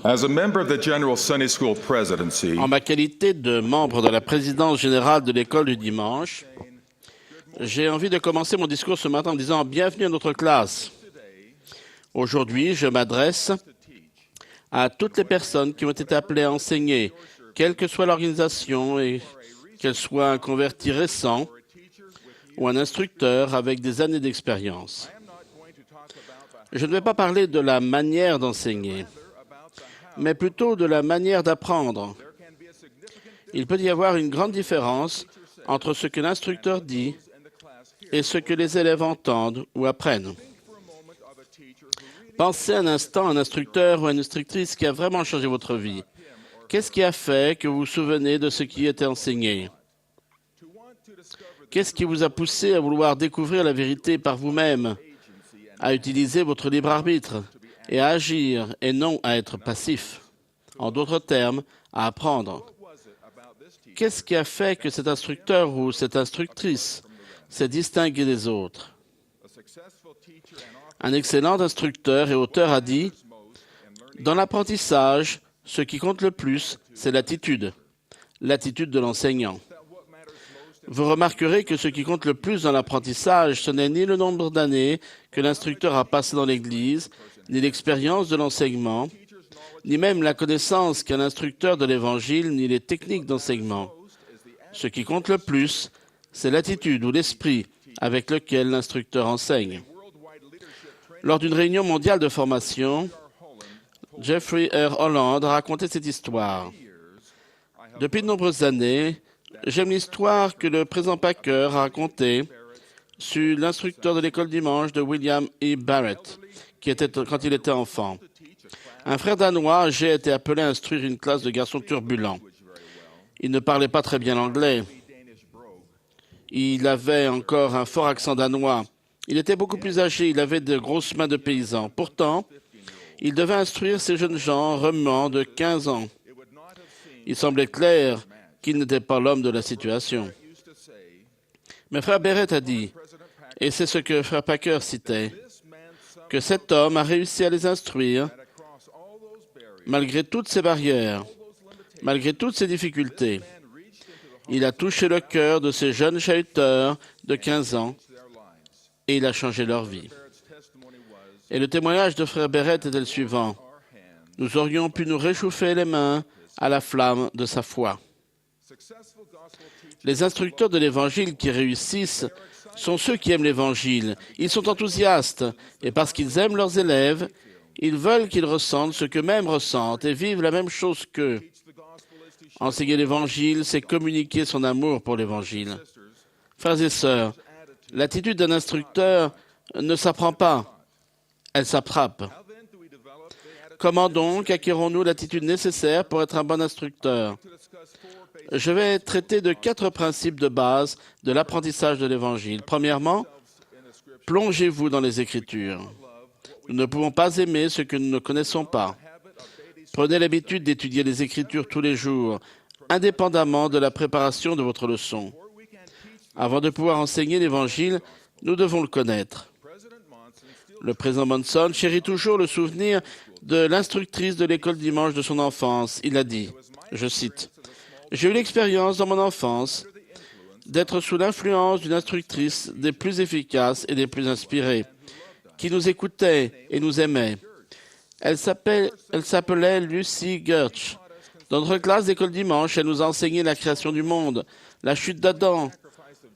As a member of the General Sunday School Presidency, En ma qualité de membre de la présidence générale de l'école du dimanche, j'ai envie de commencer mon discours ce matin en disant « Bienvenue à notre classe ». Aujourd'hui, je m'adresse à toutes les personnes qui ont été appelées à enseigner, quelle que soit l'organisation et qu'elle soit un converti récent ou un instructeur avec des années d'expérience. Je ne vais pas parler de la manière d'enseigner, mais plutôt de la manière d'apprendre. Il peut y avoir une grande différence entre ce que l'instructeur dit et ce que les élèves entendent ou apprennent. Pensez un instant à un instructeur ou à une instructrice qui a vraiment changé votre vie. Qu'est-ce qui a fait que vous vous souvenez de ce qui était enseigné? Qu'est-ce qui vous a poussé à vouloir découvrir la vérité par vous-même, à utiliser votre libre arbitre et à agir et non à être passif? En d'autres termes, à apprendre. Qu'est-ce qui a fait que cet instructeur ou cette instructrice s'est distingué des autres? Un excellent instructeur et auteur a dit « Dans l'apprentissage, ce qui compte le plus, c'est l'attitude de l'enseignant. » Vous remarquerez que ce qui compte le plus dans l'apprentissage, ce n'est ni le nombre d'années que l'instructeur a passé dans l'Église, ni l'expérience de l'enseignement, ni même la connaissance qu'un instructeur de l'Évangile, ni les techniques d'enseignement. Ce qui compte le plus, c'est l'attitude ou l'esprit avec lequel l'instructeur enseigne. Lors d'une réunion mondiale de formation, Jeffrey R. Holland a raconté cette histoire. Depuis de nombreuses années, j'aime l'histoire que le président Packer a racontée sur l'instructeur de l'école dimanche de William E. Barrett, quand il était enfant. Un frère danois âgé a été appelé à instruire une classe de garçons turbulents. Il ne parlait pas très bien l'anglais. Il avait encore un fort accent danois. Il était beaucoup plus âgé, il avait de grosses mains de paysan. Pourtant, il devait instruire ces jeunes gens remuants de 15 ans. Il semblait clair qu'il n'était pas l'homme de la situation. Mais frère Barrett a dit, et c'est ce que frère Packer citait, que cet homme a réussi à les instruire malgré toutes ces barrières, malgré toutes ces difficultés. Il a touché le cœur de ces jeunes chahuteurs de 15 ans et il a changé leur vie. Et le témoignage de frère Barrett était le suivant. Nous aurions pu nous réchauffer les mains à la flamme de sa foi. Les instructeurs de l'Évangile qui réussissent sont ceux qui aiment l'Évangile. Ils sont enthousiastes et parce qu'ils aiment leurs élèves, ils veulent qu'ils ressentent ce qu'eux-mêmes ressentent et vivent la même chose qu'eux. Enseigner l'Évangile, c'est communiquer son amour pour l'Évangile. Frères et sœurs, l'attitude d'un instructeur ne s'apprend pas, elle s'attrape. Comment donc acquérons-nous l'attitude nécessaire pour être un bon instructeur? Je vais traiter de 4 principes de base de l'apprentissage de l'Évangile. Premièrement, plongez-vous dans les Écritures. Nous ne pouvons pas aimer ce que nous ne connaissons pas. Prenez l'habitude d'étudier les Écritures tous les jours, indépendamment de la préparation de votre leçon. Avant de pouvoir enseigner l'Évangile, nous devons le connaître. Le président Monson chérit toujours le souvenir de l'instructrice de l'école dimanche de son enfance. Il a dit, je cite, « J'ai eu l'expérience dans mon enfance d'être sous l'influence d'une instructrice des plus efficaces et des plus inspirées, qui nous écoutait et nous aimait. Elle s'appelait Lucy Gertsch. Dans notre classe d'école dimanche, elle nous a enseigné la création du monde, la chute d'Adam,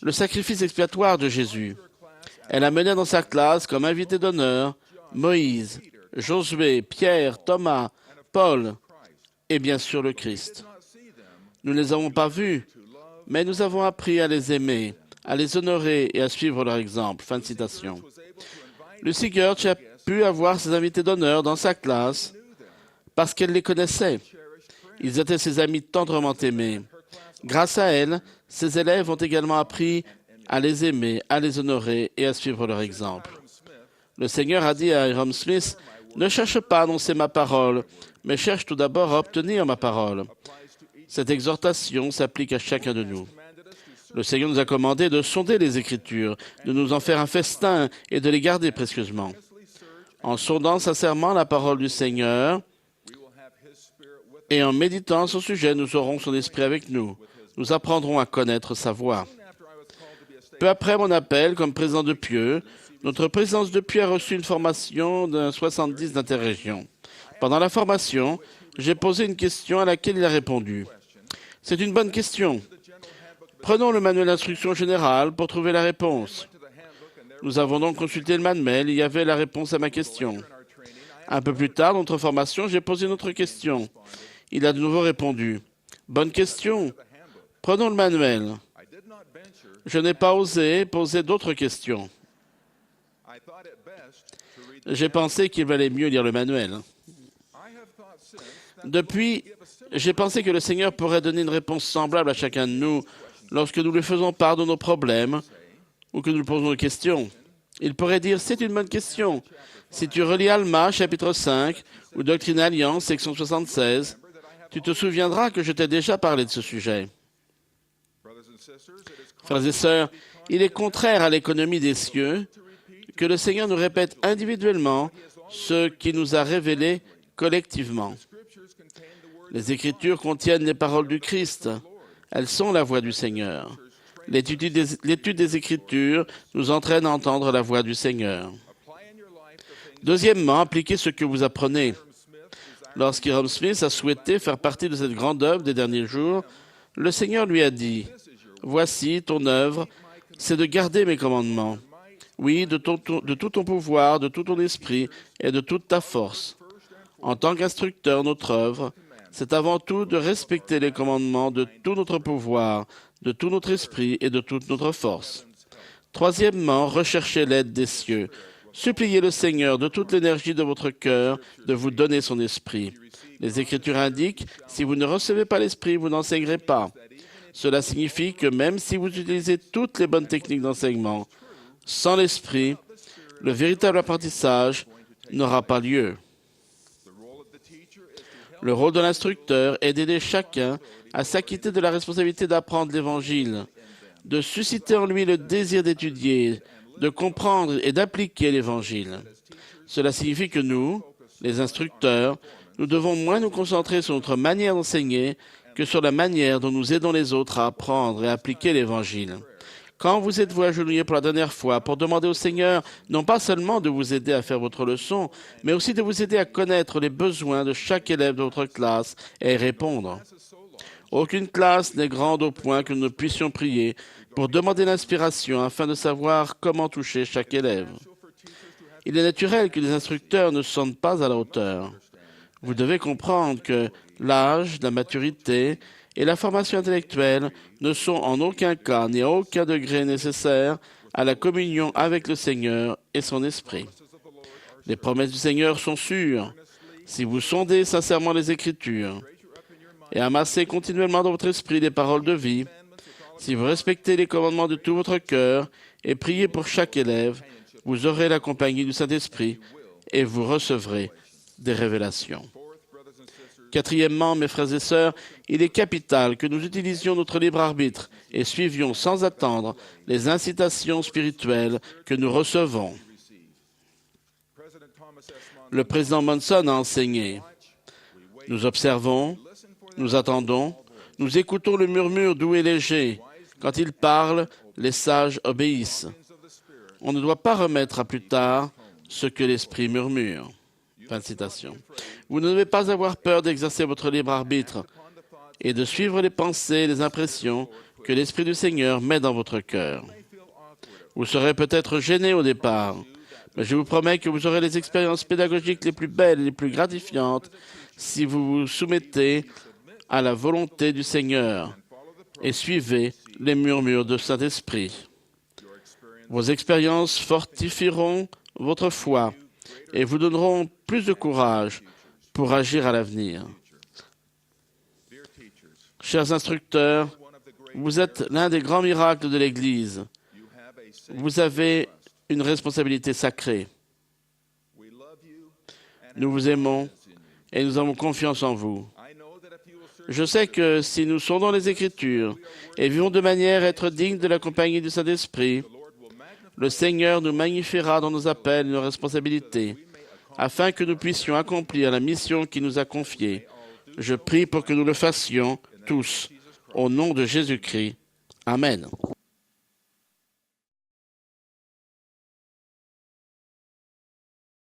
le sacrifice expiatoire de Jésus. Elle a mené dans sa classe comme invité d'honneur Moïse, Josué, Pierre, Thomas, Paul et bien sûr le Christ. Nous ne les avons pas vus, mais nous avons appris à les aimer, à les honorer et à suivre leur exemple. » Fin de citation. Lucy Gertsch a pu avoir ses invités d'honneur dans sa classe parce qu'elle les connaissait. Ils étaient ses amis tendrement aimés. Grâce à elle, ses élèves ont également appris à les aimer, à les honorer et à suivre leur exemple. Le Seigneur a dit à Hiram Smith, « Ne cherche pas à annoncer ma parole, mais cherche tout d'abord à obtenir ma parole. » Cette exhortation s'applique à chacun de nous. Le Seigneur nous a commandé de sonder les Écritures, de nous en faire un festin et de les garder précieusement. En sondant sincèrement la parole du Seigneur, Et en méditant à son sujet, nous aurons son esprit avec nous. Nous apprendrons à connaître sa voix. Peu après mon appel comme président de Pieux, notre présidence de Pieux a reçu une formation d'un 70 d'interrégion. Pendant la formation, j'ai posé une question à laquelle il a répondu. C'est une bonne question. Prenons le manuel d'instruction générale pour trouver la réponse. Nous avons donc consulté le manuel, il y avait la réponse à ma question. Un peu plus tard, dans notre formation, j'ai posé une autre question. Il a de nouveau répondu. Bonne question. Prenons le manuel. Je n'ai pas osé poser d'autres questions. J'ai pensé qu'il valait mieux lire le manuel. Depuis, j'ai pensé que le Seigneur pourrait donner une réponse semblable à chacun de nous lorsque nous lui faisons part de nos problèmes ou que nous lui posons une question. Il pourrait dire, c'est une bonne question. Si tu relis Alma, chapitre 5, ou Doctrine et Alliance, section 76, tu te souviendras que je t'ai déjà parlé de ce sujet. Frères et sœurs, il est contraire à l'économie des cieux que le Seigneur nous répète individuellement ce qu'il nous a révélé collectivement. Les Écritures contiennent les paroles du Christ. Elles sont la voix du Seigneur. L'étude des Écritures nous entraîne à entendre la voix du Seigneur. Deuxièmement, appliquez ce que vous apprenez. Lorsqu'Hiram Smith a souhaité faire partie de cette grande œuvre des derniers jours, le Seigneur lui a dit, « Voici ton œuvre, c'est de garder mes commandements. Oui, de tout ton pouvoir, de tout ton esprit et de toute ta force. En tant qu'instructeur, notre œuvre, c'est avant tout de respecter les commandements de tout notre pouvoir, de tout notre esprit et de toute notre force. Troisièmement, recherchez l'aide des cieux. Suppliez le Seigneur de toute l'énergie de votre cœur de vous donner son esprit. Les Écritures indiquent, si vous ne recevez pas l'esprit, vous n'enseignerez pas. Cela signifie que même si vous utilisez toutes les bonnes techniques d'enseignement, sans l'esprit, le véritable apprentissage n'aura pas lieu. Le rôle de l'instructeur est d'aider chacun à s'acquitter de la responsabilité d'apprendre l'Évangile, de susciter en lui le désir d'étudier, de comprendre et d'appliquer l'Évangile. Cela signifie que nous, les instructeurs, nous devons moins nous concentrer sur notre manière d'enseigner que sur la manière dont nous aidons les autres à apprendre et à appliquer l'Évangile. Quand vous êtes-vous agenouillé pour la dernière fois pour demander au Seigneur non pas seulement de vous aider à faire votre leçon, mais aussi de vous aider à connaître les besoins de chaque élève de votre classe et à y répondre? Aucune classe n'est grande au point que nous ne puissions prier pour demander l'inspiration afin de savoir comment toucher chaque élève. Il est naturel que les instructeurs ne sont pas à la hauteur. Vous devez comprendre que l'âge, la maturité et la formation intellectuelle ne sont en aucun cas ni à aucun degré nécessaires à la communion avec le Seigneur et son Esprit. Les promesses du Seigneur sont sûres. Si vous sondez sincèrement les Écritures et amassez continuellement dans votre esprit les paroles de vie, si vous respectez les commandements de tout votre cœur et priez pour chaque élève, vous aurez la compagnie du Saint-Esprit et vous recevrez des révélations. Quatrièmement, mes frères et sœurs, il est capital que nous utilisions notre libre arbitre et suivions sans attendre les incitations spirituelles que nous recevons. Le président Monson a enseigné. Nous observons, nous attendons, nous écoutons le murmure doux et léger. Quand il parle, les sages obéissent. On ne doit pas remettre à plus tard ce que l'Esprit murmure. Fin de citation. Vous ne devez pas avoir peur d'exercer votre libre arbitre et de suivre les pensées et les impressions que l'Esprit du Seigneur met dans votre cœur. Vous serez peut-être gêné au départ, mais je vous promets que vous aurez les expériences pédagogiques les plus belles et les plus gratifiantes si vous vous soumettez à la volonté du Seigneur et suivez les murmures de Saint-Esprit. Vos expériences fortifieront votre foi et vous donneront plus de courage pour agir à l'avenir. Chers instructeurs, vous êtes l'un des grands miracles de l'Église. Vous avez une responsabilité sacrée. Nous vous aimons et nous avons confiance en vous. Je sais que si nous sondons les Écritures et vivons de manière à être dignes de la compagnie du Saint-Esprit, le Seigneur nous magnifiera dans nos appels et nos responsabilités, afin que nous puissions accomplir la mission qu'il nous a confiée, Je prie pour que nous le fassions tous, au nom de Jésus-Christ. Amen.